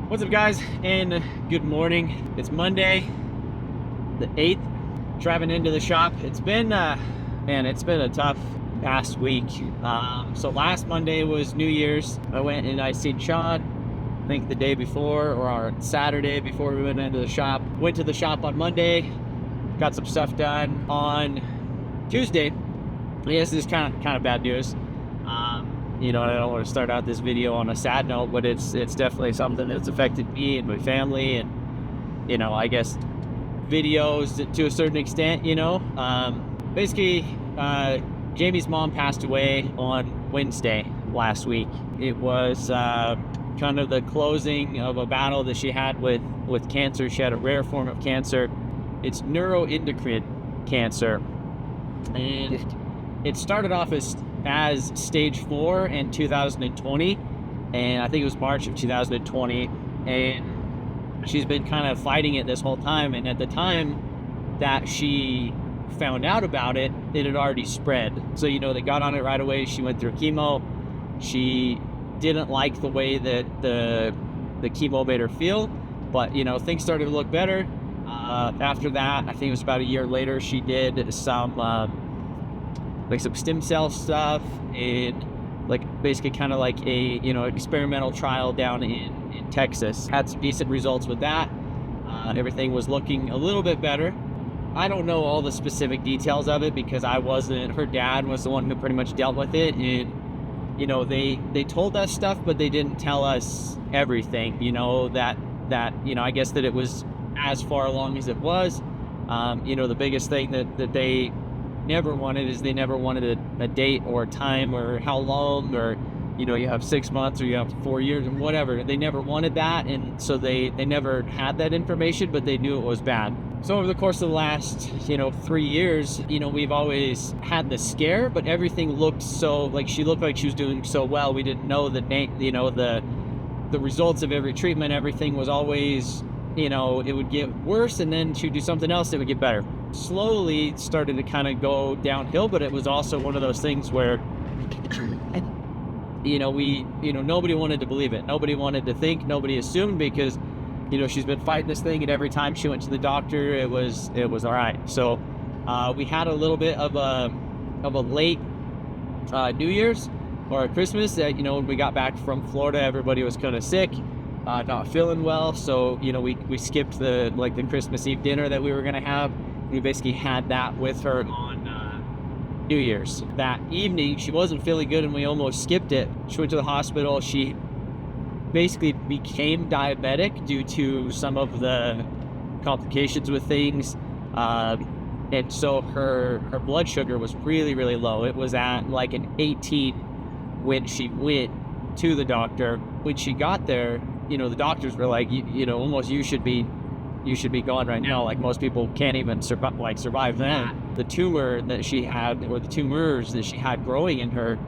What's up, guys, and good morning. It's Monday the 8th, driving into the shop. It's been it's been a tough past week. So last Monday was New Year's. I went and I seen Sean, I think the day before, or Saturday before we went into the shop. Went to the shop on Monday, got some stuff done on Tuesday. Yes, this is kind of bad news. I don't want to start out this video on a sad note, but it's definitely something that's affected me and my family, and I guess videos to a certain extent. Basically, Jamie's mom passed away on Wednesday last week. It was kind of the closing of a battle that she had with cancer. She had a rare form of cancer. It's neuroendocrine cancer, and it started off as stage 4 in 2020, and I think it was March of 2020, and she's been kind of fighting it this whole time. And at the time that she found out about it, it had already spread. So they got on it right away. She went through chemo. She didn't like the way that the chemo made her feel, but things started to look better. After that, I think it was about a year later, she did some stem cell stuff, and basically kind of like a experimental trial down in Texas. Had some decent results with that. Everything was looking a little bit better. I don't know all the specific details of it because I wasn't. Her dad was the one who pretty much dealt with it, and they told us stuff, but they didn't tell us everything. I guess that it was as far along as it was. The biggest thing that they never wanted is they never wanted a date or a time or how long, or you have 6 months or you have 4 years or whatever. They never wanted that, and so they never had that information, but they knew it was bad. So over the course of the last 3 years, we've always had the scare, but everything looked so she looked like she was doing so well. We didn't know the results of every treatment. Everything was always it would get worse, and then she'd do something else that would get better. Slowly started to kind of go downhill, but it was also one of those things where nobody wanted to believe it. Nobody wanted to think, nobody assumed, because she's been fighting this thing, and every time she went to the doctor, it was all right. So we had a little bit of a late New Year's or Christmas. When we got back from Florida, everybody was kind of sick, not feeling well. So we skipped the Christmas Eve dinner that we were gonna have. We basically had that with her on New Year's. That evening, she wasn't feeling good, and we almost skipped it. She went to the hospital. She basically became diabetic due to some of the complications with things. And so her blood sugar was really, really low. It was at an 18 when she went to the doctor. When she got there, the doctors were like, almost you should be gone right now. Most people can't even survive that. The tumor that she had, or the tumors that she had growing in her,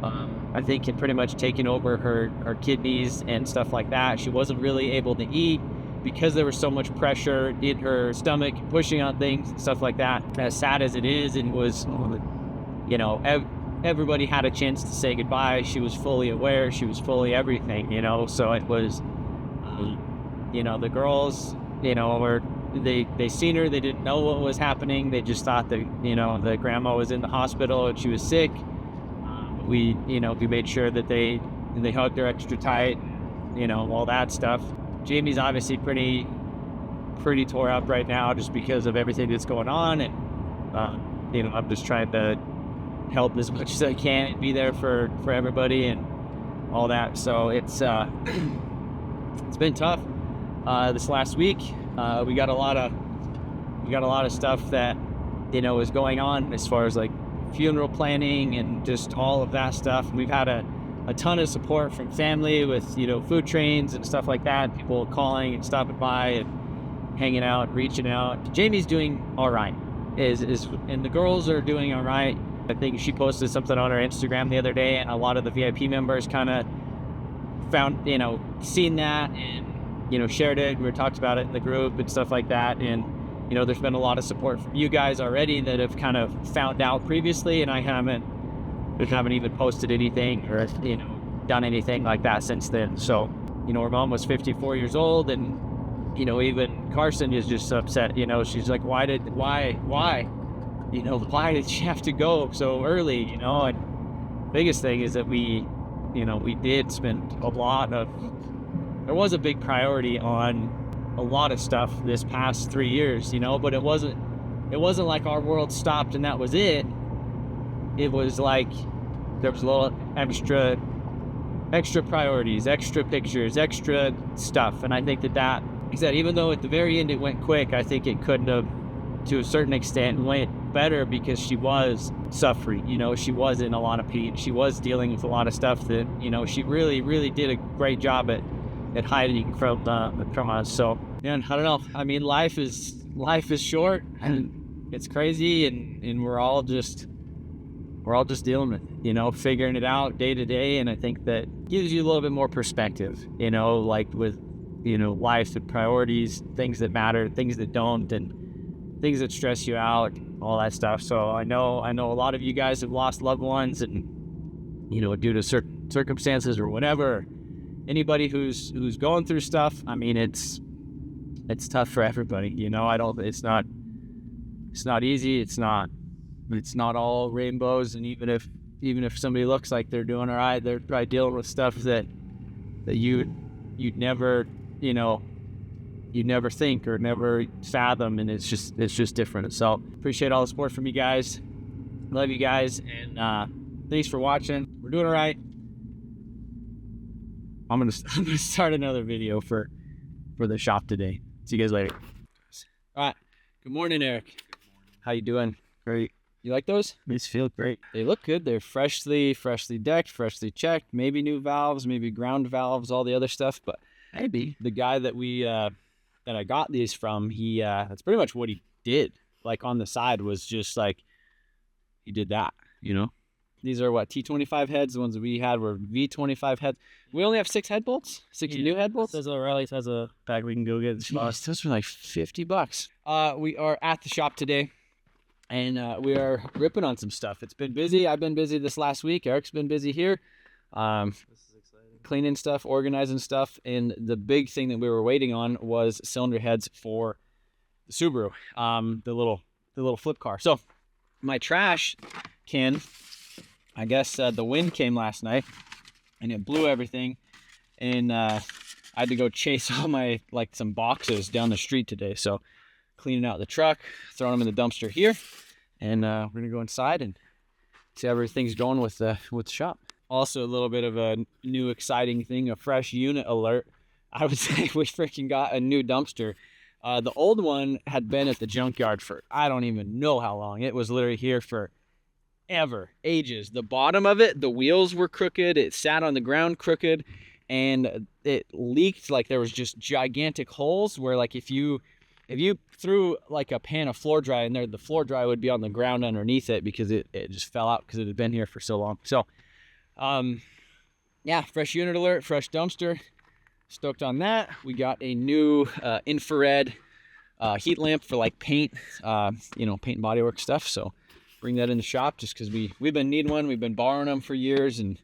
I think had pretty much taken over her kidneys and stuff like that. She wasn't really able to eat because there was so much pressure in her stomach, pushing on things and stuff like that. As sad as it is, and was, everybody had a chance to say goodbye. She was fully aware. She was fully everything, So it was, the girls, they seen her. They didn't know what was happening. They just thought that, the grandma was in the hospital and she was sick. We made sure that they hugged her extra tight, all that stuff. Jamie's obviously pretty tore up right now just because of everything that's going on. And, I'm just trying to help as much as I can and be there for everybody and all that. So it's been tough. This last week, we got a lot of stuff that is going on as far as funeral planning and just all of that stuff. We've had a ton of support from family with food trains and stuff like that. People calling and stopping by and hanging out, reaching out. Jamie's doing all right, and the girls are doing all right. I think she posted something on her Instagram the other day, and a lot of the VIP members kind of found seen that and shared it. We talked about it in the group and stuff like that. And there's been a lot of support from you guys already that have kind of found out previously, and I haven't even posted anything or done anything like that since then. So you know, her mom was 54 years old, and, you know, even Carson is just upset. You know, she's like, why, you know, why did she have to go so early, you know? And biggest thing is that we did spend there was a big priority on a lot of stuff this past 3 years, you know, but it wasn't like our world stopped and that was it. It was like there was a little extra priorities, extra pictures, extra stuff. And I think that he said, even though at the very end it went quick, I think it couldn't have, to a certain extent, went better, because she was suffering, you know, she was in a lot of pain, she was dealing with a lot of stuff that, you know, she really did a great job at hiding from us. So, man, I don't know. I mean, life is short, and it's crazy, and we're all just dealing with it, you know, figuring it out day to day. And I think that gives you a little bit more perspective, you know, like with, you know, life and priorities, things that matter, things that don't, and things that stress you out, all that stuff. So I know a lot of you guys have lost loved ones, and, you know, due to certain circumstances or whatever. Anybody who's going through stuff, I mean, it's tough for everybody, you know. It's not easy. It's not all rainbows. And even if somebody looks like they're doing all right, they're probably dealing with stuff that you'd never, you know, you'd never think or never fathom. And it's just different. So appreciate all the support from you guys. Love you guys, and thanks for watching. We're doing all right. I'm gonna start another video for the shop today. See you guys later. All right. Good morning, Eric. Good morning. How you doing? Great. You like those? These feel great. They look good. They're freshly decked, freshly checked. Maybe new valves, maybe ground valves, all the other stuff. But maybe the guy that I got these from, that's pretty much what he did. Like on the side was just like he did that, you know. These are what, T25 heads? The ones that we had were V25 heads. We only have 6 head bolts, 6 new head bolts. Says O'Reilly's has a pack we can go get. Those are like $50. We are at the shop today, and we are ripping on some stuff. It's been busy. I've been busy this last week. Eric's been busy here. This is exciting. Cleaning stuff, organizing stuff, and the big thing that we were waiting on was cylinder heads for the Subaru, the little flip car. So my trash can, I guess the wind came last night and it blew everything, and I had to go chase all my, like, some boxes down the street today. So cleaning out the truck, throwing them in the dumpster here, and we're gonna go inside and see how everything's going with the shop. Also, a little bit of a new exciting thing, a fresh unit alert. I would say we freaking got a new dumpster. The old one had been at the junkyard for I don't even know how long. It was literally here for ages. The bottom of it, the wheels were crooked. It sat on the ground crooked, and it leaked. Like there was just gigantic holes where, like, if you threw like a pan of floor dry in there, the floor dry would be on the ground underneath it because it just fell out because it had been here for so long. So yeah, fresh unit alert, fresh dumpster. Stoked on that. We got a new infrared heat lamp for like paint, you know, paint and bodywork stuff. So bring that in the shop just because we've been needing one. We've been borrowing them for years, and,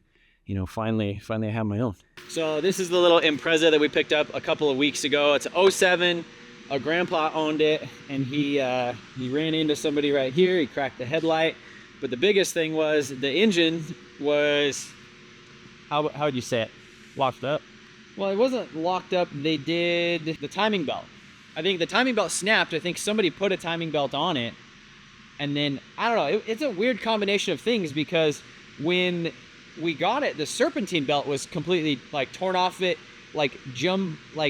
you know, finally I have my own. So this is the little Impreza that we picked up a couple of weeks ago. It's an 07. A grandpa owned it, and he ran into somebody right here. He cracked the headlight. But the biggest thing was the engine was, how would you say it? Locked up. Well, it wasn't locked up. They did the timing belt. I think the timing belt snapped. I think somebody put a timing belt on it. And then, I don't know, it's a weird combination of things, because when we got it, the serpentine belt was completely, like, torn off it, like,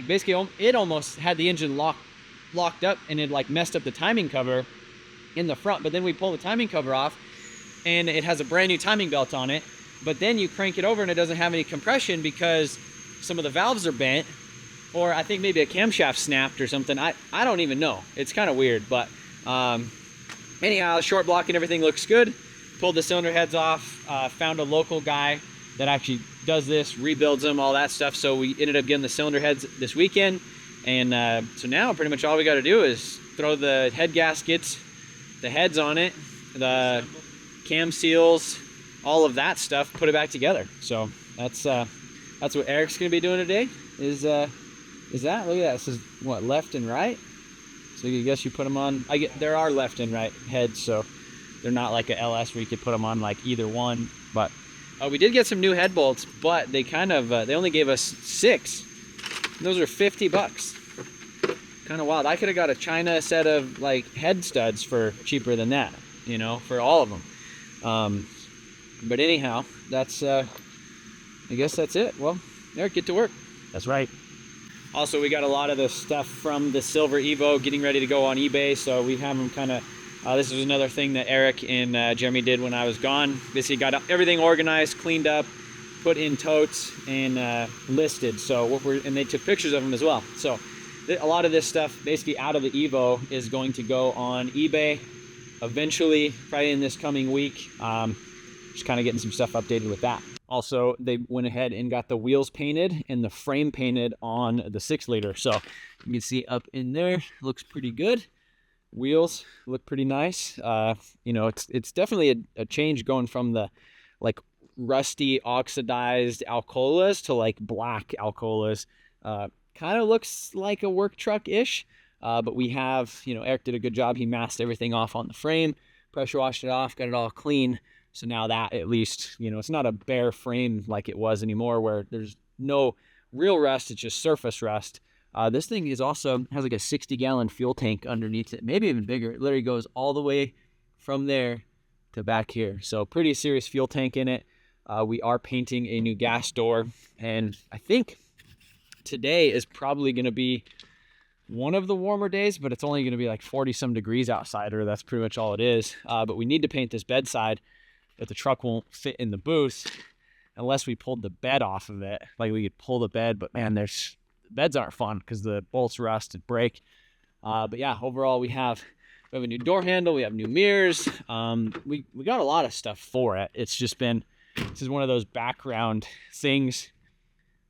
basically it almost had the engine locked up, and it, like, messed up the timing cover in the front. But then we pull the timing cover off, and it has a brand new timing belt on it. But then you crank it over, and it doesn't have any compression because some of the valves are bent, or I think maybe a camshaft snapped or something. I don't even know. It's kind of weird, but anyhow, short block and everything looks good. Pulled the cylinder heads off, found a local guy that actually does this, rebuilds them, all that stuff. So we ended up getting the cylinder heads this weekend. And so now pretty much all we got to do is throw the head gaskets, the heads on it, the cam seals, all of that stuff, put it back together. So that's what Eric's going to be doing today. is that. Look at that. It says what, left and right. So I guess you put them on. There are left and right heads, so they're not like a LS where you could put them on like either one. But we did get some new head bolts, but they they only gave us 6. Those are $50. Kind of wild. I could have got a China set of like head studs for cheaper than that, you know, for all of them. But anyhow, that's I guess that's it. Well, Eric, get to work. That's right. Also, we got a lot of the stuff from the Silver Evo getting ready to go on eBay, so we have them kind of. This was another thing that Eric and Jeremy did when I was gone. Basically, got everything organized, cleaned up, put in totes, and listed. So and they took pictures of them as well. So a lot of this stuff, basically out of the Evo, is going to go on eBay eventually, probably in this coming week. Just kind of getting some stuff updated with that. Also, they went ahead and got the wheels painted and the frame painted on the 6-liter. So you can see up in there, looks pretty good. Wheels look pretty nice. You know, it's definitely a change going from the like rusty oxidized Alcolas to like black Alcolas. Kind of looks like a work truck-ish. But we have, you know, Eric did a good job. He masked everything off on the frame, pressure washed it off, got it all clean. So now that at least, you know, it's not a bare frame like it was anymore where there's no real rust, it's just surface rust. This thing has like a 60-gallon fuel tank underneath it, maybe even bigger. It literally goes all the way from there to back here. So pretty serious fuel tank in it. We are painting a new gas door, and I think today is probably going to be one of the warmer days, but it's only going to be like 40-some degrees outside, or that's pretty much all it is. But we need to paint this bedside, but the truck won't fit in the booth unless we pulled the bed off of it. Like we could pull the bed, but man, beds aren't fun because the bolts rust and break. But yeah, overall we have a new door handle, we have new mirrors. We got a lot of stuff for it. It's just been, this is one of those background things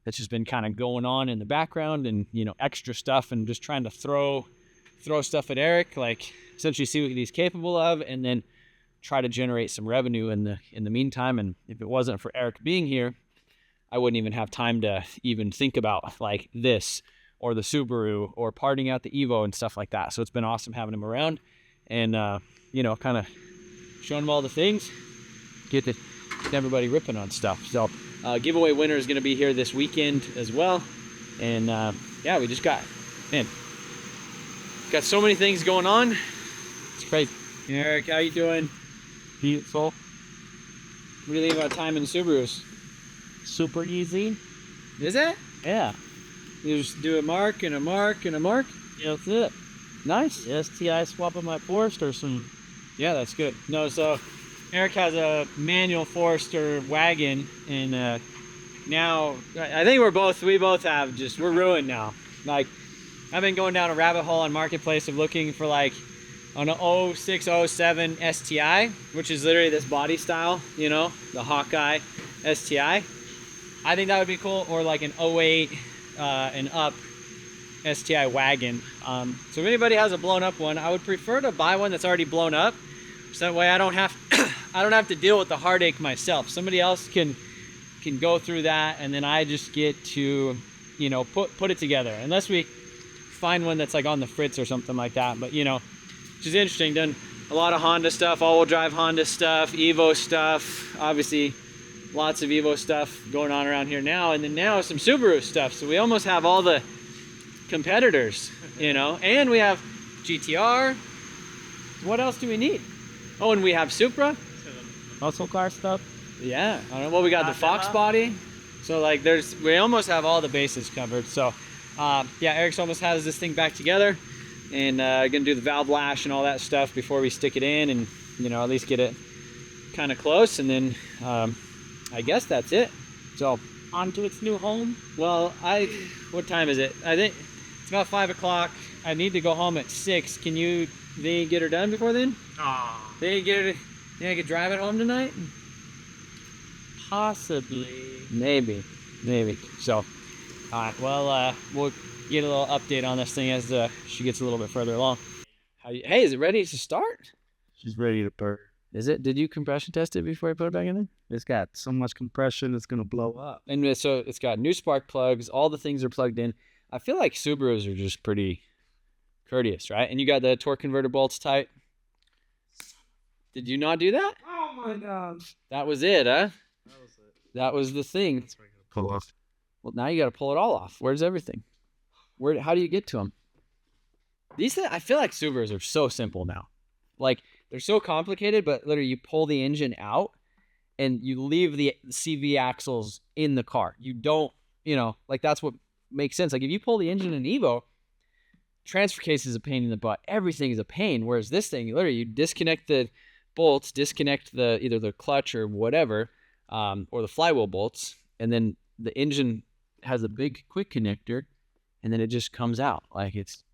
that's just been kind of going on in the background, and you know, extra stuff, and just trying to throw stuff at Eric, like essentially see what he's capable of, and then try to generate some revenue in the meantime. And if it wasn't for Eric being here, I wouldn't even have time to even think about like this or the Subaru or parting out the Evo and stuff like that. So it's been awesome having him around, and you know, kind of showing him all the things, get everybody ripping on stuff. So giveaway winner is going to be here this weekend as well. And yeah, we just got so many things going on. It's crazy. Eric, how you doing? Beautiful. What do you think about timing Subarus? Super easy. Is it? Yeah. You just do a mark and a mark and a mark? Yeah, that's it. Nice. STI swapping my Forester soon. Yeah, that's good. No, so Eric has a manual Forester wagon, and now I think we both have we're ruined now. Like, I've been going down a rabbit hole on Marketplace of looking for like on an 06, 07 STI, which is literally this body style, you know, the Hawkeye STI. I think that would be cool, or like an 08 and up STI wagon. So if anybody has a blown up one, I would prefer to buy one that's already blown up, so that way I don't have to deal with the heartache myself. Somebody else can go through that, and then I just get to, you know, put it together. Unless we find one that's like on the fritz or something like that. But you know, which is interesting. Done a lot of Honda stuff, all-wheel drive Honda stuff, Evo stuff. Obviously, lots of Evo stuff going on around here now, and then now some Subaru stuff. So we almost have all the competitors, you know. And we have GTR. What else do we need? Oh, and we have Supra. Muscle car stuff. Yeah, I don't know. Well, we got the Fox body. So like, we almost have all the bases covered. So yeah, Eric's almost has this thing back together, and gonna do the valve lash and all that stuff before we stick it in, and you know, at least get it kind of close, and then I guess that's it. So On to its new home. well, what time is it? I think it's about 5 o'clock. I need to go home at 6. Can you get her done before then? Think I could drive it home tonight? Possibly. Maybe. So well, we'll get a little update on this thing as she gets a little bit further along. Hey, is it ready to start? She's ready to burn. Is it? Did you compression test it before you put it back in there? It's got so much compression, it's gonna blow up. And so it's got new spark plugs. All the things are plugged in. I feel like Subarus are just pretty courteous, right? And you got the torque converter bolts tight. Did you not do that? Oh my gosh. That was it, huh? That was it. That was the thing. Pull off. Well, now you got to pull it all off. Where's everything? How do you get to them? These things, I feel like Subarus are so simple now. Like, they're so complicated, but literally you pull the engine out and you leave the CV axles in the car. You don't, like that's what makes sense. Like if you pull the engine in Evo, transfer case is a pain in the butt. Everything is a pain. Whereas this thing, literally you disconnect the bolts, disconnect either the clutch or whatever, or the flywheel bolts, and then the engine has a big quick connector, and then it just comes out. Like it's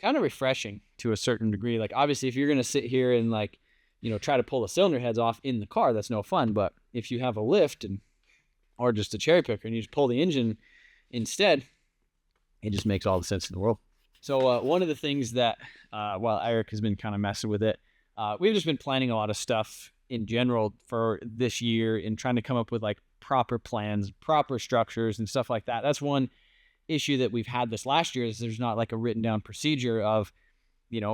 kind of refreshing to a certain degree. Like obviously if you're going to sit here and like, try to pull the cylinder heads off in the car, that's no fun. But if you have a lift or just a cherry picker and you just pull the engine instead, it just makes all the sense in the world. So one of the things that, while Eric has been kind of messing with it, we've just been planning a lot of stuff in general for this year and trying to come up with like proper plans, proper structures and stuff like that. That's one issue that we've had this last year is there's not like a written down procedure of,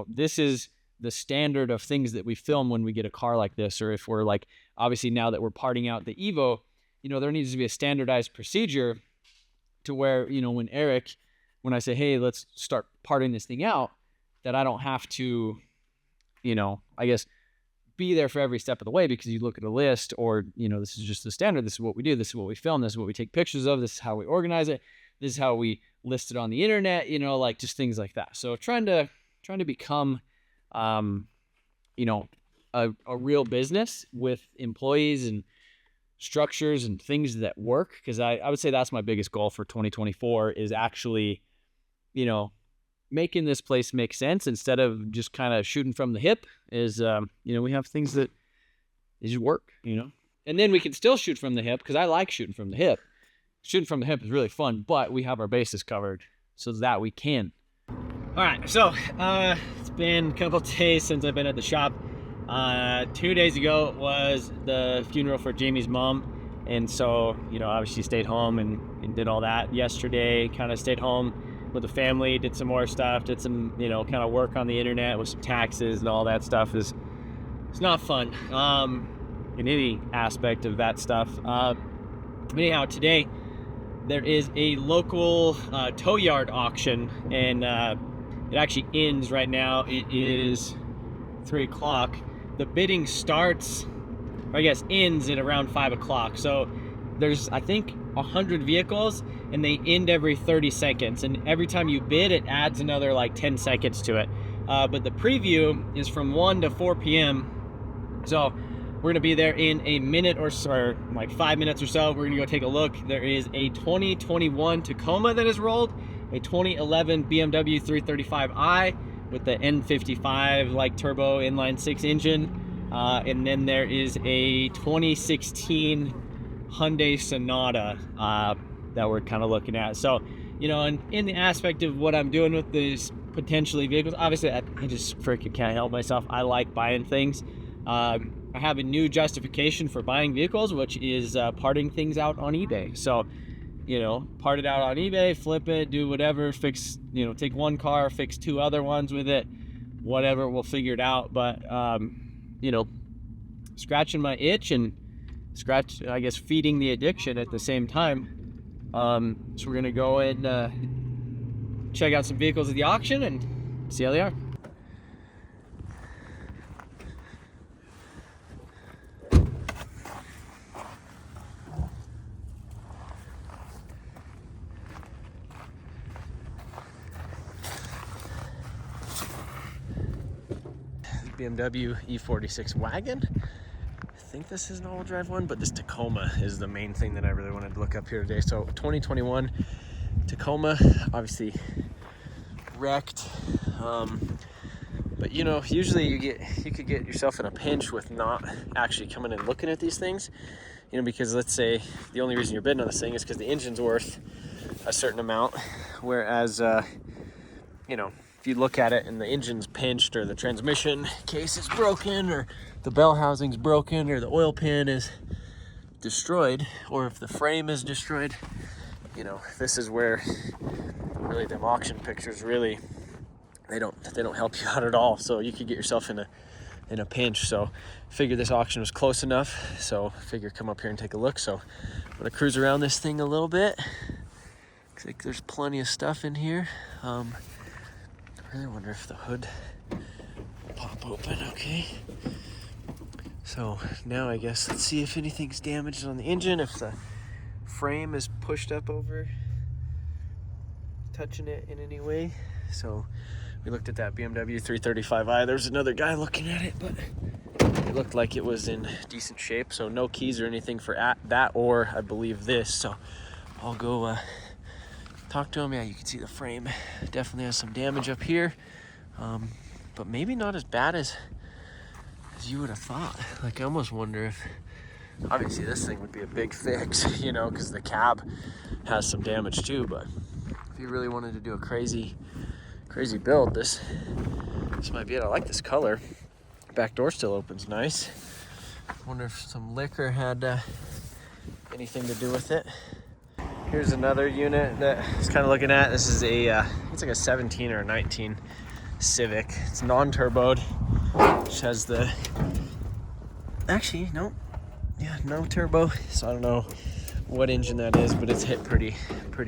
this is the standard of things that we film when we get a car like this. Or if we're like, obviously now that we're parting out the Evo, there needs to be a standardized procedure to where, when I say, hey, let's start parting this thing out, that I don't have to, I guess, be there for every step of the way because you look at a list or, this is just the standard. This is what we do. This is what we film. This is what we take pictures of. This is how we organize it. This is how we list it on the internet, like just things like that. So trying to become, a real business with employees and structures and things that work. Cause I would say that's my biggest goal for 2024 is actually, making this place make sense instead of just kind of shooting from the hip is, we have things that just work, and then we can still shoot from the hip. Cause I like shooting from the hip. Shooting from the hip is really fun, but we have our bases covered so that we can. All right, so it's been a couple days since I've been at the shop. 2 days ago was the funeral for Jamie's mom, and so obviously stayed home and did all that. Yesterday, kind of stayed home with the family, did some more stuff, did some kind of work on the internet with some taxes and all that stuff. It's not fun in any aspect of that stuff. Anyhow, today there is a local tow yard auction, and it actually ends right now. It is 3 o'clock. The bidding starts, or I guess ends at around 5 o'clock. So there's, I think, 100 vehicles, and they end every 30 seconds. And every time you bid, it adds another like 10 seconds to it. But the preview is from 1 to 4 p.m. So we're gonna be there in a minute or so, or like 5 minutes or so. We're gonna go take a look. There is a 2021 Tacoma that is rolled, a 2011 BMW 335i with the N55 like turbo inline 6 engine, and then there is a 2016 Hyundai Sonata that we're kind of looking at. So, and in the aspect of what I'm doing with these potentially vehicles, obviously I just freaking can't help myself. I like buying things. I have a new justification for buying vehicles, which is parting things out on eBay. So, part it out on eBay, flip it, do whatever, fix, take one car, fix 2 other ones with it, whatever, we'll figure it out. But, scratching my itch and feeding the addiction at the same time. So we're going to go and check out some vehicles at the auction and see how they are. BMW E46 wagon. I think this is an all-wheel drive one, but this Tacoma is the main thing that I really wanted to look up here today. So 2021 Tacoma, obviously wrecked. But usually you could get yourself in a pinch with not actually coming and looking at these things. Because let's say the only reason you're bidding on this thing is because the engine's worth a certain amount, whereas if if you look at it and the engine's pinched, or the transmission case is broken, or the bell housing's broken, or the oil pan is destroyed, or if the frame is destroyed, you know, this is where really them auction pictures really, they don't help you out at all. So you could get yourself in a pinch. So figured this auction was close enough, so figure come up here and take a look. So I'm gonna cruise around this thing a little bit. Looks like there's plenty of stuff in here. I really wonder if the hood will pop open. Okay, so now I guess let's see if anything's damaged on the engine, if the frame is pushed up over touching it in any way. So we looked at that BMW 335i. There's another guy looking at it, but it looked like it was in decent shape. So no keys or anything for that, or I believe this. So I'll go talk to him. Yeah, you can see the frame definitely has some damage up here, but maybe not as bad as you would have thought. Like, I almost wonder if, obviously this thing would be a big fix, you know, because the cab has some damage too. But if you really wanted to do a crazy build, this might be it. I like this color. Back door still opens nice. Wonder if some liquor had anything to do with it. Here's another unit that I was kind of looking at. This is a it's like a 17 or a 19 Civic. It's non-turboed, which has the, actually no, yeah, no turbo. So I don't know what engine that is, but it's hit pretty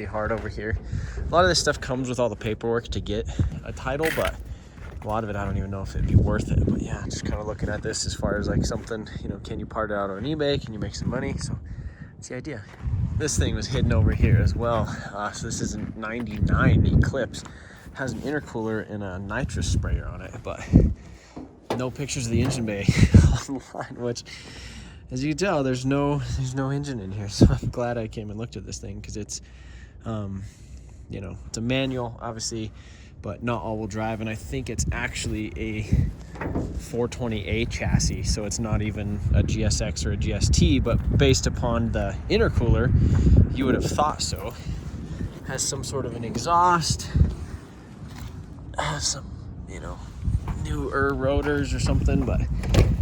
hard over here. A lot of this stuff comes with all the paperwork to get a title, but a lot of it I don't even know if it'd be worth it. But yeah, just kind of looking at this as far as like something, you know, can you part it out on eBay? Can you make some money? So that's the idea. This thing was hidden over here as well. So this is a 99 Eclipse. Has an intercooler and a nitrous sprayer on it, but no pictures of the engine bay online, which, as you can tell, there's no engine in here. So I'm glad I came and looked at this thing, because it's you know, it's a manual obviously, but not all-wheel drive, and I think it's actually a 420A chassis, so it's not even a GSX or a GST, but based upon the intercooler you would have thought so. Has some sort of an exhaust, has some, you know, newer rotors or something, but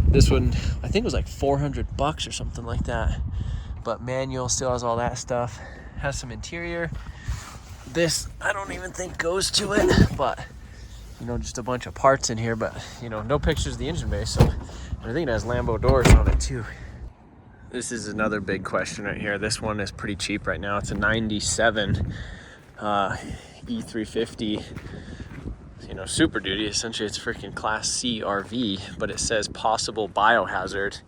this one I think was like $400 or something like that. But manual, still has all that stuff. Has some interior. This I don't even think goes to it, but you know, just a bunch of parts in here. But you know, no pictures of the engine bay, so I think it has Lambo doors on it too. This is another big question right here. This one is pretty cheap right now. It's a 97 E350, you know, Super Duty. Essentially it's a freaking Class C RV, but it says possible biohazard,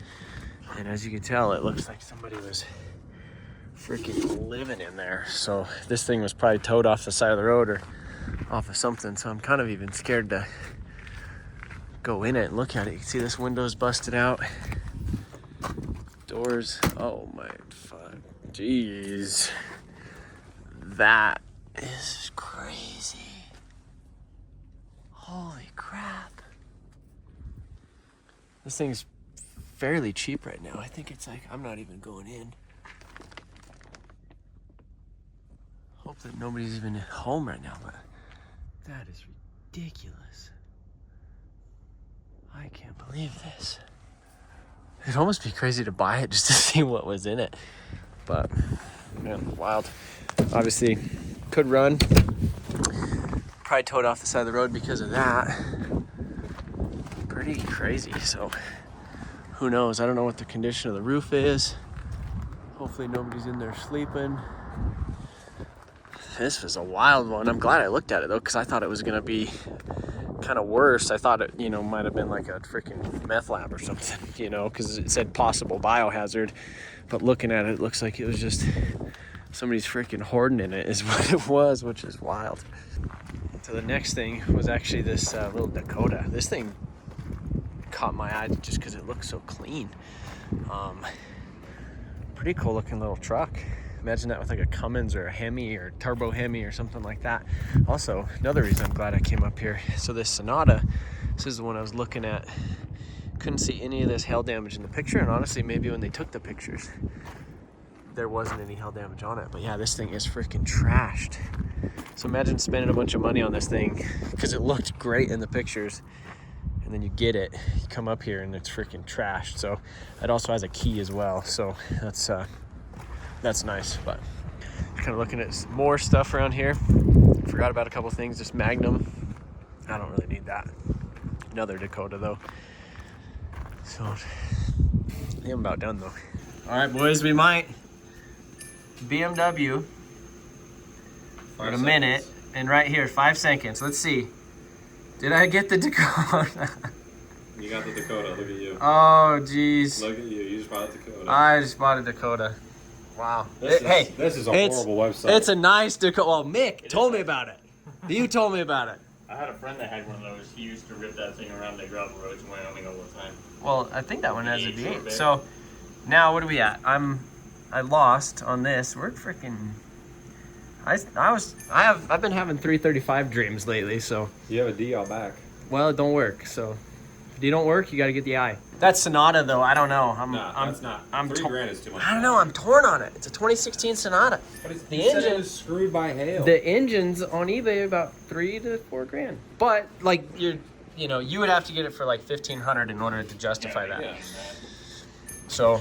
and as you can tell, it looks like somebody was freaking living in there. So this thing was probably towed off the side of the road or off of something, so I'm kind of even scared to go in it and look at it. You can see this window's busted out, doors, oh my fuck, jeez, that is crazy. Holy crap. This thing's fairly cheap right now. I think it's like, I'm not even going in. Hope that nobody's even at home right now, but that is ridiculous. I can't believe this. It'd almost be crazy to buy it just to see what was in it. But, man, wild. Obviously, could run. Probably towed off the side of the road because of that. Pretty crazy, so who knows? I don't know what the condition of the roof is. Hopefully nobody's in there sleeping. This was a wild one. I'm glad I looked at it though, because I thought it was gonna be kind of worse. I thought it, you know, might have been like a freaking meth lab or something, you know, because it said possible biohazard. But looking at it, it looks like it was just somebody's freaking hoarding in it is what it was, which is wild. So the next thing was actually this little Dakota. This thing caught my eye just because it looks so clean. Pretty cool looking little truck. Imagine that with like a Cummins or a Hemi or turbo Hemi or something like that. Also, another reason I'm glad I came up here. So this Sonata, this is the one I was looking at. Couldn't see any of this hail damage in the picture, and honestly, maybe when they took the pictures, there wasn't any hail damage on it. But yeah, this thing is freaking trashed. So imagine spending a bunch of money on this thing because it looked great in the pictures, and then you get it, you come up here and it's freaking trashed. So it also has a key as well. So that's nice. But kind of looking at more stuff around here. Forgot about a couple things. This Magnum, I don't really need that. Another Dakota though. So I think I'm about done though. All right, boys, we might BMW in a minute, and right here, 5 seconds. Let's see. Did I get the Dakota? You got the Dakota. Look at you. Oh, jeez. Look at you. You just bought a Dakota. I just bought a Dakota. Wow. This is a it's- horrible website. It's a nice Dakota. Well, Mick told me about it. You told me about it. I had a friend that had one of those. He used to rip that thing around the gravel roads in Wyoming all the time. Well, I think that one has a V8 V8. So now what are we at? I lost on this. We're freaking. I've been having 335 dreams lately. So You have a D out back. well, it don't work. So if D don't work, you got to get the I. That Sonata though, I don't know. That's not. I'm $3 grand is too much. I don't know. I'm torn on it. It's a 2016 Sonata. But it's, The you said engine- it was screwed by hail. The engine's on eBay about $3 to $4 grand. But like you would have to get it for like $1,500 in order to justify that. Yeah. So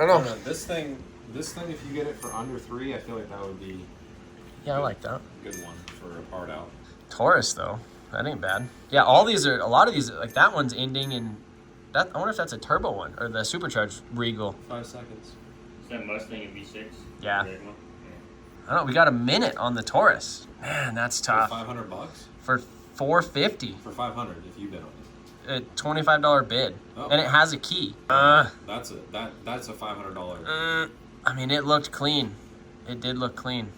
I don't know. This thing, if you get it for under 3, I feel like that would be Yeah, I like that. a good one for a part out. Taurus though, that ain't bad. Yeah, a lot of these like that one's ending in that. I wonder if that's a turbo one or the supercharged Regal. 5 seconds. Is that Mustang in V6? Yeah. The red one? I don't know. We got a minute on the Taurus. Man, that's For tough. $500 For $450, for 500 if you bid on it. a $25 bid, Oh. and it has a key. That's a $500. I mean, it looked clean. It did look clean.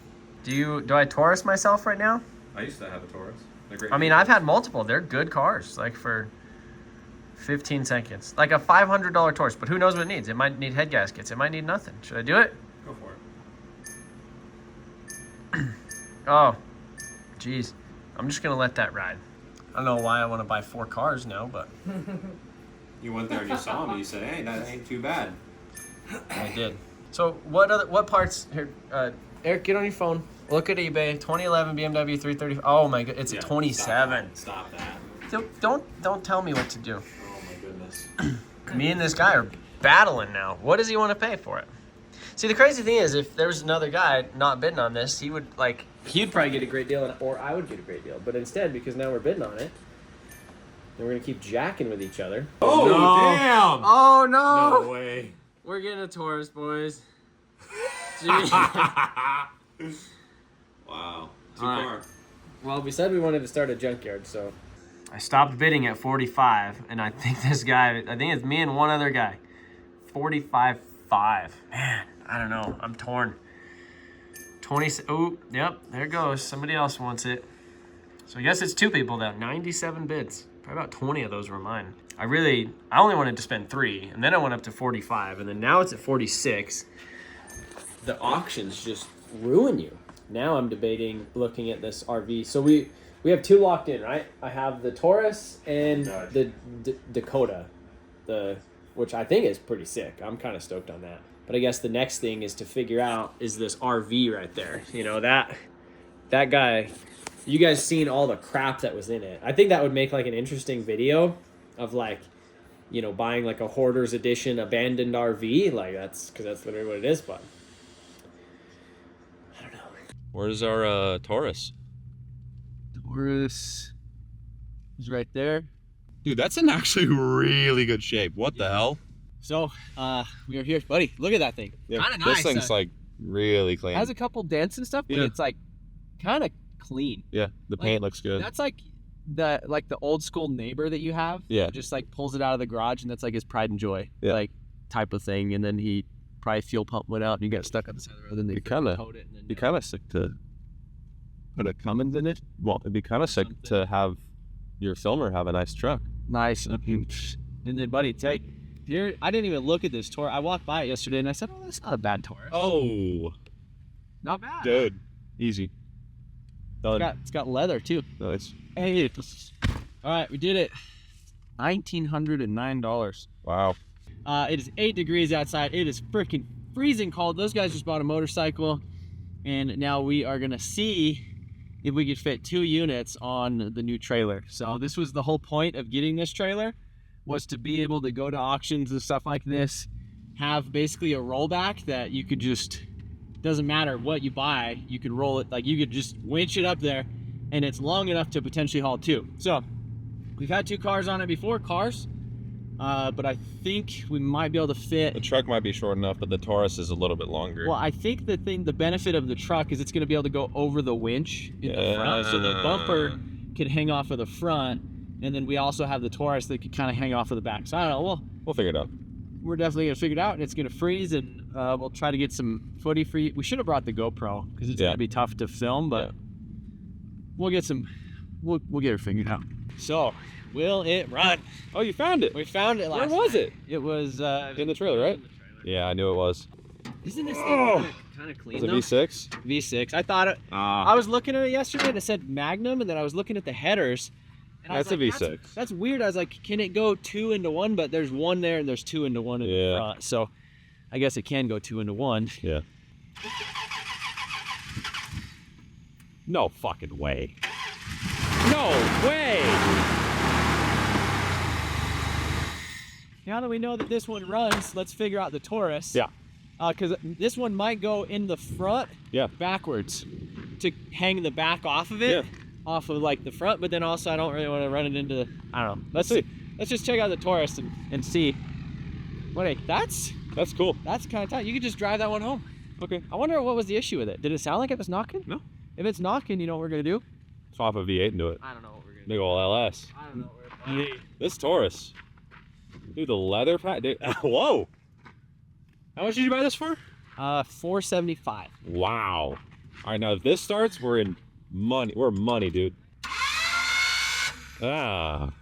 Do I Taurus myself right now? I used to have a Taurus. They're great. I mean, I've had multiple. They're good cars, like for 15 seconds. Like a $500 Taurus, but who knows what it needs? It might need head gaskets. It might need nothing. Should I do it? Go for it. Oh, geez. I'm just going to let that ride. I don't know why I want to buy 4 cars now, but You went there and you saw me. You said, "Hey, that ain't too bad." I did. So what parts here? Eric, get on your phone. Look at eBay. 2011 BMW 330. Oh my god, it's a 27. Stop that. Don't tell me what to do. Oh my goodness. Me and this guy are battling now. What does he want to pay for it? See, the crazy thing is, if there was another guy not bidding on this, he'd probably get a great deal, or I would get a great deal. But instead, because now we're bidding on it, then we're gonna keep jacking with each other. Oh No. damn! Oh no! No way. We're getting a Taurus, boys. Gee. Wow. Too All right. far. Well, we said we wanted to start a junkyard, so I stopped bidding at 45, and I think it's me and one other guy. 45.5. Man, I don't know. I'm torn. 20. Oh, yep. There it goes. Somebody else wants it. So I guess it's 2 people now. 97 bids. Probably about 20 of those were mine. I only wanted to spend 3, and then I went up to 45, and then now it's at 46. The auctions just ruin you. Now I'm debating looking at this RV. So we have 2 locked in, right? I have the Taurus and the Dakota, which I think is pretty sick. I'm kind of stoked on that. But I guess the next thing is to figure out is this RV right there. You know, that guy, you guys seen all the crap that was in it. I think that would make like an interesting video of like, you know, buying like a hoarder's edition abandoned RV. Like because that's literally what it is, but I don't know. Where's our Taurus? Taurus is right there. Dude, that's in actually really good shape. What the hell? So, we are here, buddy. Look at that thing. Yeah, Kinda this nice, thing's like really clean. It has a couple dents and stuff, but Yeah. it's like kind of clean. Yeah, the paint looks good. That's like the old school neighbor that you have. Yeah. Just like pulls it out of the garage, and that's like his pride and joy, Yeah. like type of thing. And then he probably fuel pump went out, and you got stuck on the side of the road. And they You kinda- towed it. And then It'd be kind of sick to put a Cummins in it. Well, it'd be kind of sick Something. to have your filmer have a nice truck. nice. And then, buddy, here I didn't even look at this Taurus. I walked by it yesterday, and I said, "Oh, that's not a bad Taurus. Oh, Not bad. dude, easy. Done. It's got leather too. Nice. Hey, all right, we did it. $1,909. Wow. It is 8 degrees outside. It is freaking freezing cold. Those guys just bought a motorcycle, and now we are gonna see if we could fit 2 units on the new trailer. So this was the whole point of getting this trailer, was to be able to go to auctions and stuff like this, have basically a rollback that you could just, doesn't matter what you buy, you could roll it, like you could just winch it up there, and it's long enough to potentially haul 2. So we've had 2 cars on it before, but I think we might be able to fit. The truck might be short enough, but the Taurus is a little bit longer. Well, I think the benefit of the truck is it's going to be able to go over the winch in the front, so the bumper could hang off of the front, and then we also have the Taurus that could kind of hang off of the back. So I don't know. We'll figure it out. We're definitely going to figure it out, and it's going to freeze, and we'll try to get some footy for you. We should have brought the GoPro because it's going to be tough to film, but we'll get some. We'll get it figured out. So. Will it run? Oh, you found it. We found it last Where was it? It was in the trailer, right? Yeah, I knew it was. Isn't this thing kind of clean? Is it V6? V6. I thought it. I was looking at it yesterday and it said Magnum, and then I was looking at the headers. And That's a V6. That's weird. I was like, can it go 2 into 1? But there's 1 there and there's 2 into 1 in the front. So I guess it can go 2 into 1. Yeah. No fucking way. No way. Now that we know that this one runs, let's figure out the Taurus. Yeah. Because this one might go in the front backwards to hang the back off of it, off of like the front, but then also I don't really want to run it into, I don't know. Let's see. Let's just check out the Taurus and see. Wait, that's cool. That's kind of tight. You could just drive that one home. Okay. I wonder what was the issue with it. Did it sound like it was knocking? No. If it's knocking, you know what we're going to do? Swap a V8 into it. I don't know what we're going to Big ol' LS. I don't know what we're going to do. This Taurus. Dude, the leather pack. Dude. Whoa. How much did you buy this for? $475. Wow. All right, now if this starts, we're in money. We're money, dude. Ah. What's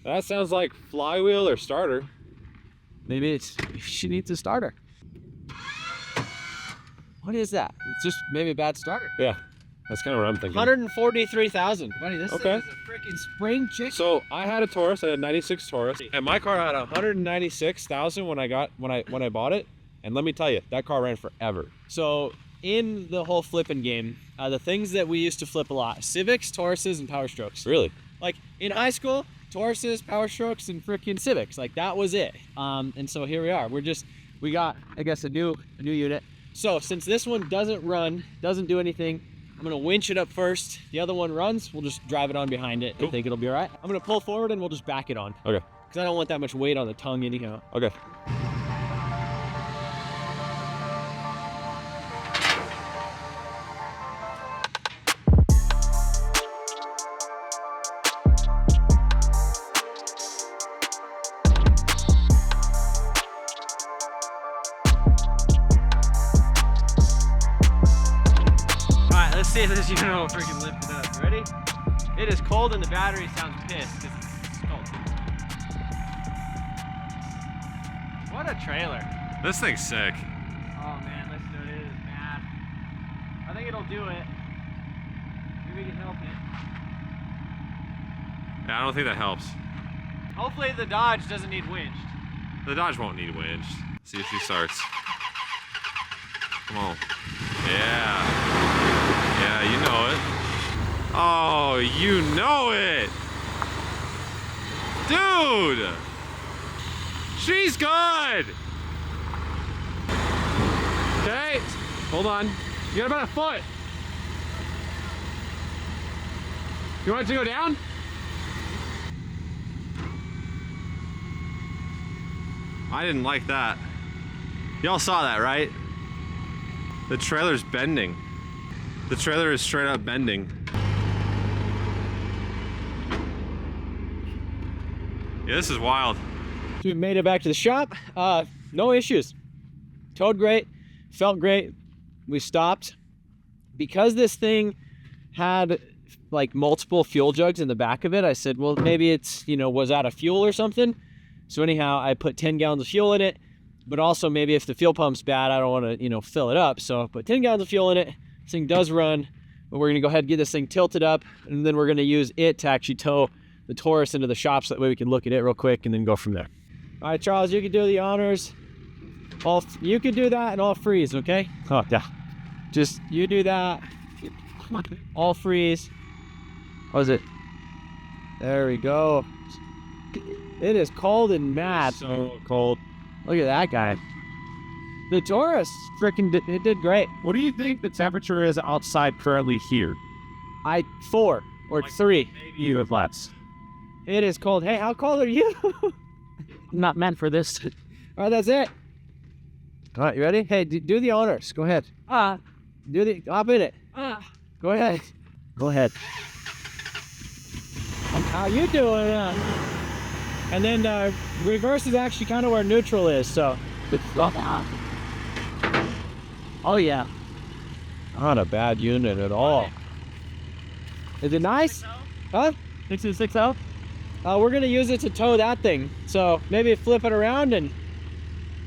that? That sounds like flywheel or starter. Maybe she needs a starter. What is that? It's just maybe a bad starter. Yeah. That's kind of what I'm thinking. 143,000. Buddy, this thing is a freaking spring chicken. So I had a Taurus. I had a '96 Taurus, and my car had 196,000 when I bought it. And let me tell you, that car ran forever. So in the whole flipping game, the things that we used to flip a lot: Civics, Tauruses, and Power Strokes. Really? Like in high school, Tauruses, Power Strokes, and freaking Civics. Like that was it. And so here we are. We got, I guess, a new unit. So since this one doesn't run, doesn't do anything, I'm gonna winch it up first. The other one runs, we'll just drive it on behind it. Cool. I think it'll be all right. I'm gonna pull forward and we'll just back it on. Okay. Because I don't want that much weight on the tongue anyhow. Okay. Let's see if this unit will freaking lift it up. Ready? It is cold and the battery sounds pissed because it's cold. What a trailer. This thing's sick. Oh man, listen to it. It is mad. I think it'll do it. Maybe we can help it. Yeah, I don't think that helps. Hopefully the Dodge doesn't need winched. The Dodge won't need winched. See if she starts. Come on. Yeah. Yeah, you know it. Oh, you know it. Dude. She's good. Okay. Hold on. You got about a foot. You want it to go down? I didn't like that. Y'all saw that, right? The trailer's bending. The trailer is straight up bending. Yeah, this is wild. So we made it back to the shop. No issues. Towed great, felt great. We stopped. Because this thing had like multiple fuel jugs in the back of it, I said, well, maybe it's, was out of fuel or something. So anyhow, I put 10 gallons of fuel in it, but also maybe if the fuel pump's bad, I don't want to, fill it up. So I put 10 gallons of fuel in it. This thing does run, but we're gonna go ahead and get this thing tilted up, and then we're gonna use it to actually tow the Taurus into the shop so that way we can look at it real quick and then go from there. All right, Charles, you can do the honors. You can do that and I'll freeze, okay? Oh, yeah. Just, you do that. I'll freeze. What is it? There we go. It is cold and mad. So cold. Look at that guy. The Taurus freaking it did great. What do you think the temperature is outside currently here? 4 or 3. Maybe even less. It is cold. Hey, how cold are you? Not meant for this. All right, that's it. All right, you ready? Hey, do the honors. Go ahead. Hop in it. Go ahead. Go ahead. How you doing? And then reverse is actually kind of where neutral is. So. Oh yeah. Not a bad unit at all. Is it nice? Huh? 6.60? We're gonna use it to tow that thing. So maybe flip it around and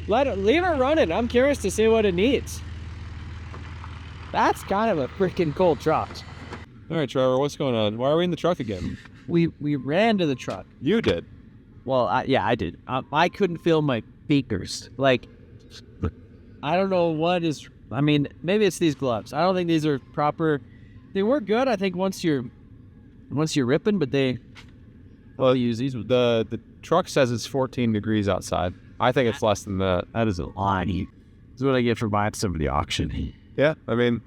leave it running. I'm curious to see what it needs. That's kind of a freaking cool truck. All right, Trevor, what's going on? Why are we in the truck again? We ran to the truck. You did. Well, yeah, I did. I couldn't feel my speakers. Like, I don't know what is. I mean, maybe it's these gloves. I don't think these are proper. They work good, I think, once you're ripping, but they. Well, use these. The truck says it's 14 degrees outside. I think it's less than that. That is a lie. That's what I get for buying some of the auction. Yeah, I mean,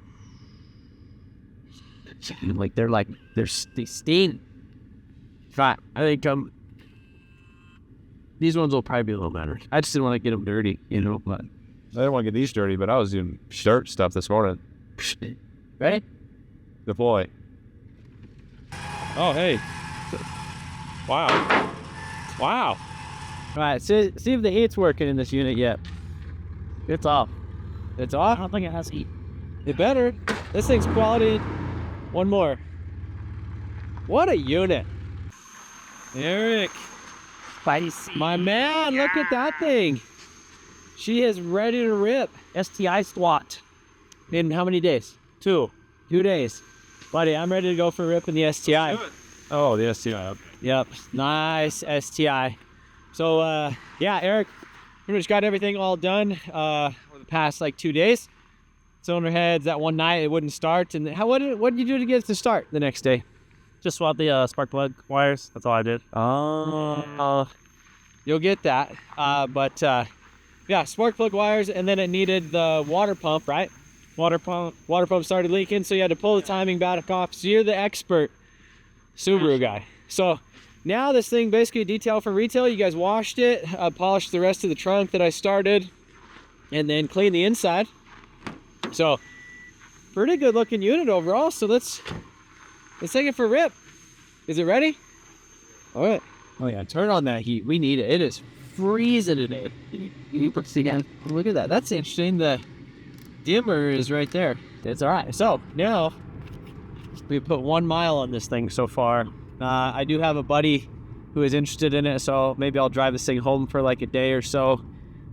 like they sting. Right, I think these ones will probably be a little better. I just didn't want to get them dirty, you know. But I didn't want to get these dirty, but I was doing shirt stuff this morning. Ready? Deploy. Oh, hey. Wow. Wow. All right, see if the heat's working in this unit yet. It's off. It's off? I don't think it has heat. It better. This thing's quality. One more. What a unit. Eric. Spicy. My man, look at that thing. She is ready to rip. STI SWAT. In how many days? 2 days. Buddy, I'm ready to go for ripping the STI. Oh, the STI. Yep, nice STI. So, yeah, Eric pretty much got everything all done for the past like 2 days. Cylinder heads, that one night it wouldn't start. And what did you do to get it to start the next day? Just swap the spark plug wires. That's all I did. Oh, you'll get that. But yeah, spark plug wires, and then it needed the water pump, right? Water pump started leaking, so you had to pull the timing back off. So you're the expert Subaru guy. So now this thing basically detailed for retail. You guys washed it, polished the rest of the trunk that I started, and then cleaned the inside. So pretty good looking unit overall. So let's take it for a rip. Is it ready? All right. Oh yeah, turn on that heat. We need it. It is freezing today. Look at that. That's interesting. The dimmer is right there. It's all right. So now we put 1 mile on this thing so far. I do have a buddy who is interested in it, so maybe I'll drive this thing home for like a day or so.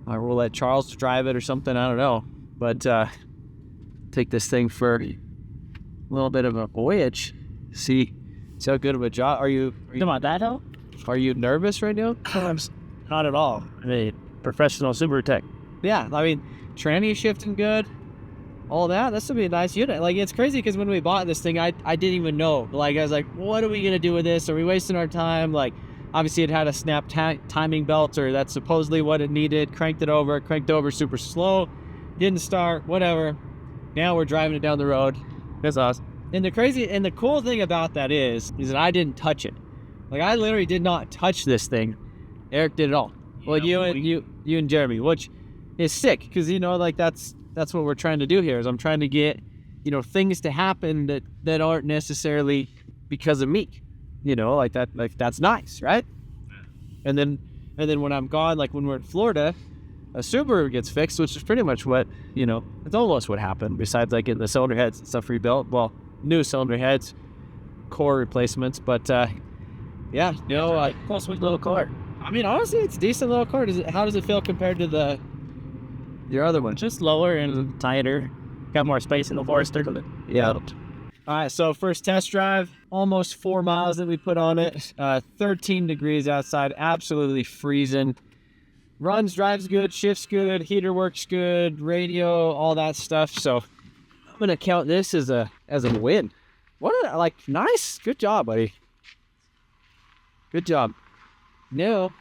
Or we'll let Charles drive it or something. I don't know. But take this thing for a little bit of a voyage. See how good of a job. Are you About that, though? Are you nervous right now? Not at all. I mean, professional Subaru tech. Yeah, I mean, tranny shifting good. All that. That's gonna be a nice unit. Like, it's crazy because when we bought this thing, I didn't even know. Like, I was like, what are we gonna do with this? Are we wasting our time? Like, obviously it had a snap timing belt, or that's supposedly what it needed. Cranked over super slow. Didn't start, whatever. Now we're driving it down the road. That's awesome. And the cool thing about that is that I didn't touch it. Like, I literally did not touch this thing. Eric did it all. Well, you and Jeremy, which is sick, because, you know, like, that's what we're trying to do here. Is I'm trying to get, you know, things to happen that aren't necessarily because of me. You know, like that, like, that's nice, right? And then when I'm gone, like when we're in Florida, a Subaru gets fixed, which is pretty much what, you know, it's almost what happened. Besides, like, getting the cylinder heads and stuff rebuilt. Well, new cylinder heads, core replacements, but yeah, you know, like, Cool, sweet little car. I mean, honestly, it's a decent little car. How does it feel compared to your other one? Just lower and tighter. Got more space in the Forester. Yeah. All right, so first test drive, almost 4 miles that we put on it. 13 degrees outside, absolutely freezing. runs, drives good, shifts good, heater works good, radio, all that stuff. So I'm gonna count this as a win. Nice, good job, buddy. Good job. Now,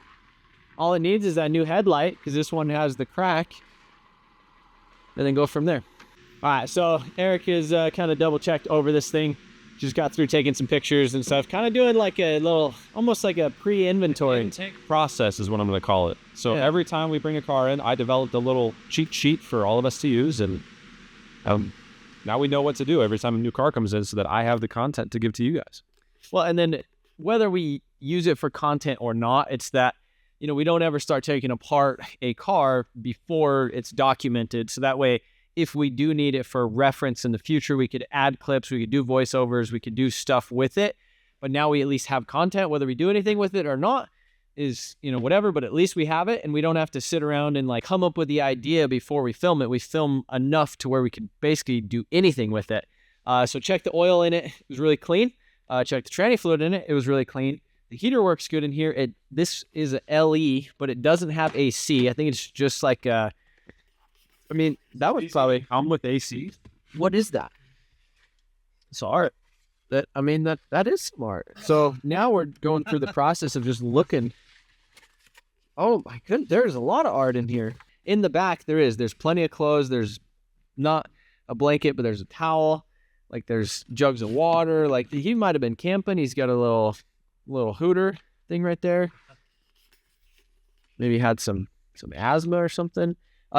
all it needs is that new headlight, because this one has the crack, and then go from there. All right, so Eric is kind of double checked over this thing. Just got through taking some pictures and stuff, kind of doing like a little, almost like a pre-inventory. Intake process is what I'm going to call it. So every time we bring a car in, I developed a little cheat sheet for all of us to use, and now we know what to do every time a new car comes in so that I have the content to give to you guys. Well, and then whether we use it for content or not, it's that, you know, we don't ever start taking apart a car before it's documented. So that way, if we do need it for reference in the future, we could add clips, we could do voiceovers, we could do stuff with it. But now we at least have content, whether we do anything with it or not is, you know, whatever, but at least we have it, and we don't have to sit around and like come up with the idea before we film it. We film enough to where we could basically do anything with it. So check the oil in it. It was really clean. Check the tranny fluid in it. It was really clean. The heater works good in here. This is a LE, but it doesn't have AC. I think it's just like a, I mean, that would probably come with AC. What is that? Smart. That is smart. So now we're going through the process of just looking. Oh my goodness, there's a lot of art in here. In the back, there's plenty of clothes. There's not a blanket, but there's a towel. Like there's jugs of water. Like he might have been camping. He's got a little hooter thing right there. Maybe had some asthma or something.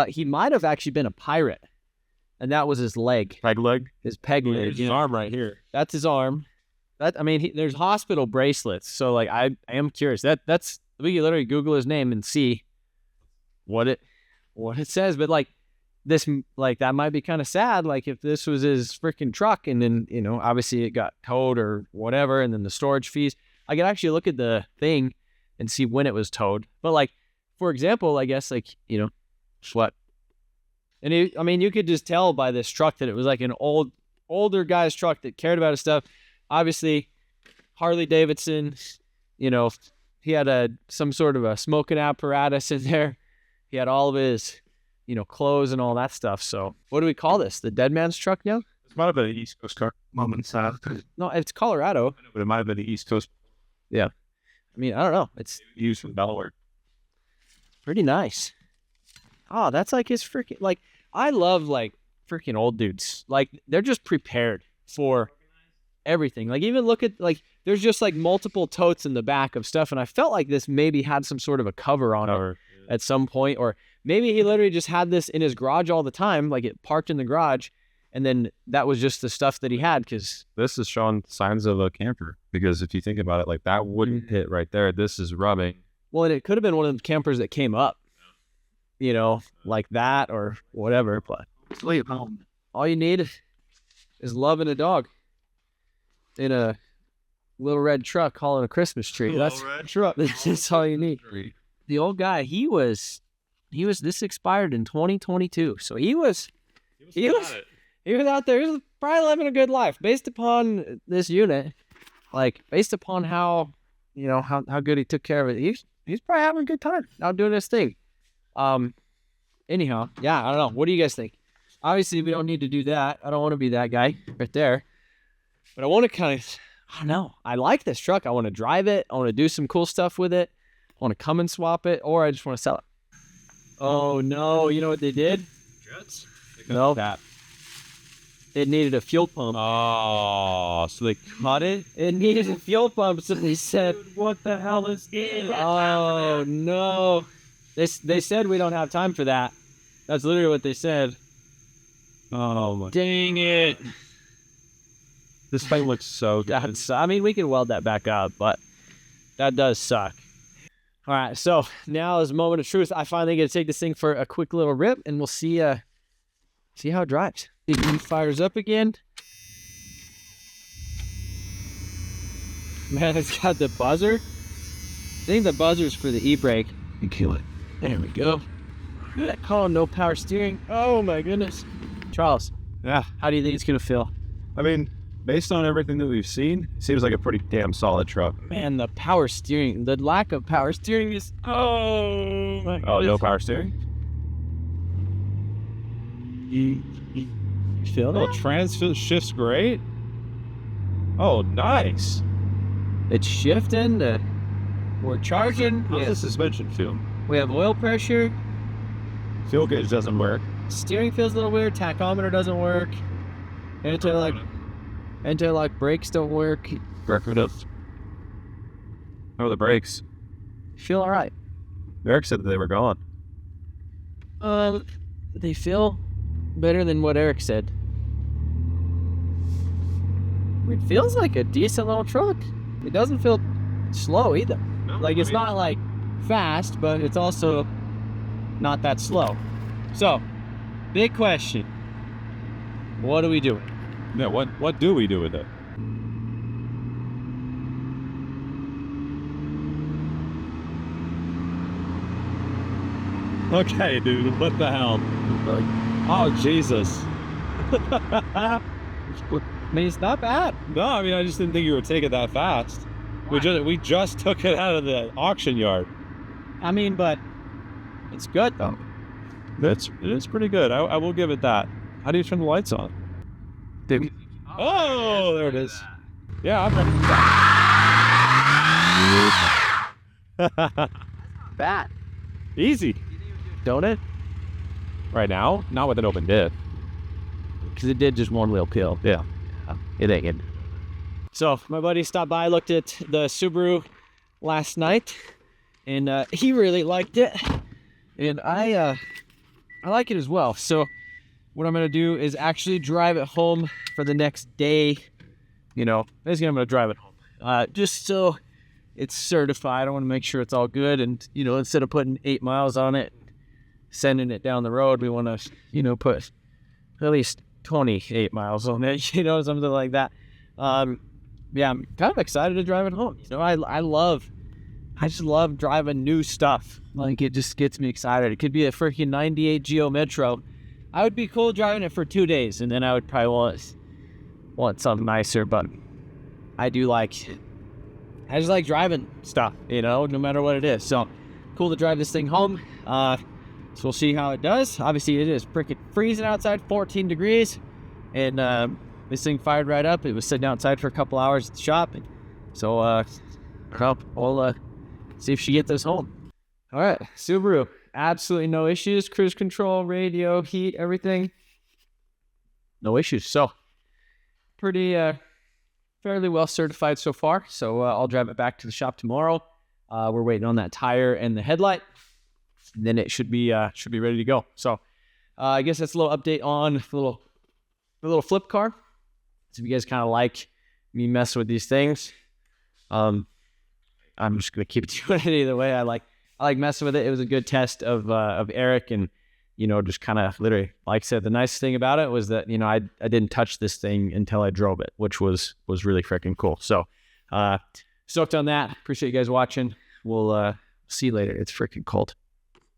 He might have actually been a pirate, and that was his leg. Peg leg? His peg leg. His arm right here. That's his arm. There's hospital bracelets. So like, I am curious. That's we can literally Google his name and see what it says. But like this, like that might be kind of sad. Like if this was his freaking truck, and then, you know, obviously it got towed or whatever, and then the storage fees. I could actually look at the thing and see when it was towed. But like, for example, I guess like, you know, what? And you could just tell by this truck that it was like an older guy's truck that cared about his stuff. Obviously, Harley Davidson, you know, he had some sort of a smoking apparatus in there. He had all of his, you know, clothes and all that stuff. So what do we call this? The dead man's truck now? It might have been an East Coast car. No, it's Colorado. But it might have been the East Coast. Yeah. I mean, I don't know. It's used from Delaware. Pretty nice. Oh, that's like his freaking, like, I love like freaking old dudes. Like they're just prepared for everything. Like even look at, like, there's just like multiple totes in the back of stuff. And I felt like this maybe had some sort of a cover on it at some point, or maybe he literally just had this in his garage all the time. Like it parked in the garage, and then that was just the stuff that he had. Cause this is showing signs of a camper, because if you think about it, like that wouldn't hit right there. This is rubbing. Well, and it could have been one of the campers that came up, you know, like that or whatever. But all you need is love and a dog in a little red truck hauling a Christmas tree. That's all you need. The old guy, he was this expired in 2022. So he was out there. He was probably living a good life based upon this unit, like based upon how, you know, how good he took care of it. He's probably having a good time out doing this thing. Anyhow, yeah, I don't know. What do you guys think? Obviously, we don't need to do that. I don't want to be that guy right there. But I want to kind of, I don't know. I like this truck. I want to drive it. I want to do some cool stuff with it. I want to come and swap it, or I just want to sell it. Oh, no. You know what they did? Jets? No. It needed a fuel pump. Oh, so they cut it? It needed a fuel pump, so they said, what the hell is it? Oh, no. They said we don't have time for that. That's literally what they said. Oh, my. Dang it. This thing looks so good. I mean, we can weld that back up, but that does suck. All right, so now is a moment of truth. I finally get to take this thing for a quick little rip, and we'll see how it drives. It fires up again. Man, it's got the buzzer. I think the buzzer's for the e-brake. You kill it. There we go. Look at that column, no power steering. Oh my goodness. Charles. Yeah. How do you think it's gonna feel? I mean, based on everything that we've seen, seems like a pretty damn solid truck. Man, the power steering, the lack of power steering is, oh my God. Oh, no power steering? You feel Oh, that? transfer shifts great. Oh, nice. It's shifting, we're charging, How's the suspension feel? we have oil pressure, Fuel gauge doesn't work. steering feels a little weird, tachometer doesn't work, anti-lock brakes don't work. Record up. Oh, the brakes. Feel all right. Eric said that they were gone. They feel better than what Eric said. It feels like a decent little truck. It doesn't feel slow either. Like, it's not like fast, but it's also not that slow. So, big question. What do we do? Yeah, what do we do with it? Okay, dude, what the hell? Oh, Jesus. I mean, it's not bad. No, I mean, I just didn't think you would take it that fast. We just took it out of the auction yard. I mean, but it's good though. It is pretty good. I will give it that. How do you turn the lights on? Oh, there it is. Yeah, I'm ready. Bad. Easy. Don't it? Right now, not with an open diff. Because it did just one little pill. Yeah. It ain't good. So my buddy stopped by, looked at the Subaru last night, and he really liked it, and I like it as well. So what I'm gonna do is actually drive it home for the next day. You know, basically I'm gonna drive it home, just so it's certified. I want to make sure it's all good, and you know, instead of putting 8 miles on it, sending it down the road, we want to, you know, put at least 28 miles on it, you know, something like that. Yeah, I'm kind of excited to drive it home. You know, I just love driving new stuff. Like, it just gets me excited. It could be a freaking 98 Geo Metro. I would be cool driving it for 2 days, and then I would probably want something nicer, but I just like driving stuff, you know, no matter what it is. So, cool to drive this thing home. So we'll see how it does. Obviously, it is freaking freezing outside, 14 degrees, and this thing fired right up. It was sitting outside for a couple hours at the shop, and so we'll see if she gets us home. All right, Subaru, absolutely no issues. Cruise control, radio, heat, everything, no issues. So pretty fairly well certified so far. So I'll drive it back to the shop tomorrow. We're waiting on that tire and the headlight, and then it should be ready to go. So I guess that's a little update on the little flip car. So if you guys kind of like me messing with these things, I'm just gonna keep doing it either way. I like messing with it. It was a good test of Eric, and you know, just kind of literally, like I said, the nice thing about it was that, you know, I didn't touch this thing until I drove it, which was really freaking cool. So stoked on that. Appreciate you guys watching. We'll see you later. It's freaking cold.